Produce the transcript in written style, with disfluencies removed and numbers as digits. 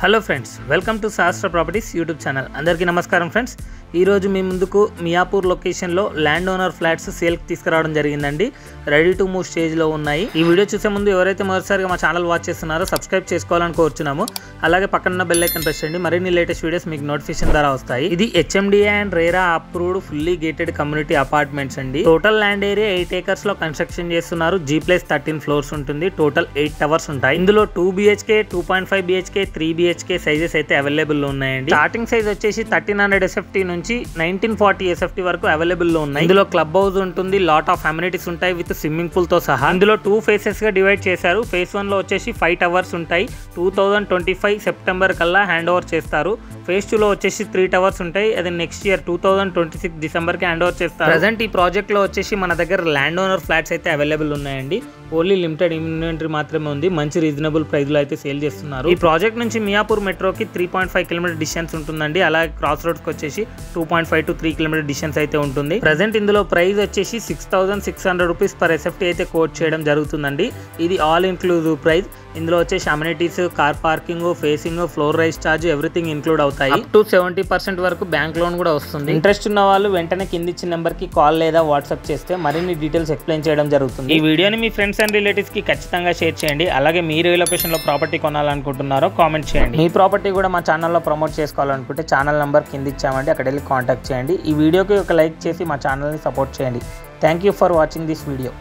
Hello friends, welcome to శాస్త్ర properties YouTube channel. అందరికీ నమస్కారం ఫ్రెండ్స్. ఈరోజు మీ ముందుకు మియాపూర్ లొకేషన్లో ల్యాండ్ ఓనర్ ఫ్లాట్స్ సేల్కి తీసుకురావడం జరిగిందండి. రెడీ టు మూవ్ స్టేజ్లో ఉన్నాయి. ఈ వీడియో చూసే ముందు ఎవరైతే మొదటిసారిగా మా ఛానల్ వాచ్ చేస్తున్నారో సబ్స్క్రైబ్ చేసుకోవాలని కోరుచున్నాము. అలాగే పక్కన బెల్ ఐకాన్ ప్రెస్ చేయండి. మరిన్ని లేటెస్ట్ వీడియోస్ మీకు నోటిఫికేషన్ ద్వారా వస్తాయి. ఇది HMDA and RERA approved fully gated community apartments అండి. టోటల్ ల్యాండ్ ఏరియా 8 acres లో కన్స్ట్రక్షన్ చేస్తున్నారు. G+13 ఫ్లోర్స్ ఉంటుంది. టోటల్ 8 towers ఉంటాయి. ఇందులో 2 BHK, 2.5 BHK, 3 BHK సైజెస్ అయితే అవైలబుల్ లో ఉన్నాయండి. స్టార్టింగ్ సైజ్ వచ్చేసి 1300 SFT నుంచి 1940 SFT వరకు అవైలబుల్ లో ఉన్నాయి. ఇందులో క్లబ్ హౌస్ ఉంటుంది, లాట్ ఆఫ్ అమ్యూనిటీస్ ఉంటాయి విత్ స్విమ్మింగ్ పూల్ తో సహా. ఇందులో 2 phases గా డివైడ్ చేశారు. phase 1 లో వచ్చేసి 5 towers ఉంటాయి. 2025 సెప్టెంబర్ కల్లా హ్యాండ్ ఓవర్ చేస్తారు. phase 2 లో వచ్చేసి 3 towers ఉంటాయి. అది నెక్స్ట్ ఇయర్ 2026 డిసెంబర్ కి హ్యాండ్ ఓవర్ చేస్తారు. ప్రెజెంట్ ఈ ప్రాజెక్ట్ లో వచ్చేసి మన దగ్గర ల్యాండ్ ఓనర్ ఫ్లాట్స్ అయితే అవైలబుల్ ఉన్నాయండి. ఓన్లీ లిమిటెడ్ ఇన్వెంటరీ మాత్రమే ఉంది. మంచి రీజనబుల్ ప్రైస్ లో అయితే సేల్ చేస్తున్నారు. ఈ ప్రాజెక్ట్ నుంచి మియాపూర్ మెట్రోకి 3.5 కిలోమీటర్ డిస్టెన్స్ ఉంటుందండి. అలాగే క్రాస్ రోడ్స్ కి వచ్చేసి 2.5 to 3 కిలోమీటర్ డిస్టెన్స్ అయితే ఉంటుంది. ప్రెజెంట్ ఇందులో ప్రైస్ వచ్చేసి 6,600 రూపీస్ పర్ SFT అయితే కోట్ చేయడం జరుగుతుందండి. ఇది ఆల్ ఇంక్లూజివ్ ప్రైస్. ఇందులో వచ్చేసి amenities, car parking, facing, floor rise charge everything include అవుతాయి. అప్ టు 70% వరకు బ్యాంక్ లోన్ కూడా వస్తుంది. ఇంట్రెస్ట్ ఉన్న వాళ్ళు వెంటనే కింది ఇచ్చిన నెంబర్ కి కాల్ లేదా వాట్సాప్ చేస్తే మరిన్ని డీటెయిల్స్ ఎక్స్ప్లెయిన్ చేయడం జరుగుతుంది. ఈ వీడియోని మీ ఫ్రెండ్స్ అండ్ రిలేటివ్స్ కి ఖచ్చితంగా షేర్ చేయండి. అలాగే మీరు ఏ లొకేషన్ లో ప్రాపర్టీ కొనాలనుకుంటున్నారో కామెంట్ చేయండి. మీ ప్రాపర్టీ కూడా మా ఛానల్లో ప్రమోట్ చేసుకోవాలనుకుంటే ఛానల్ నెంబర్ కింద ఇచ్చామండి, అక్కడ వెళ్ళి కాంటాక్ట్ చేయండి. ఈ వీడియోకి ఒక లైక్ చేసి మా ఛానల్ని సపోర్ట్ చేయండి. Thank you for watching this video.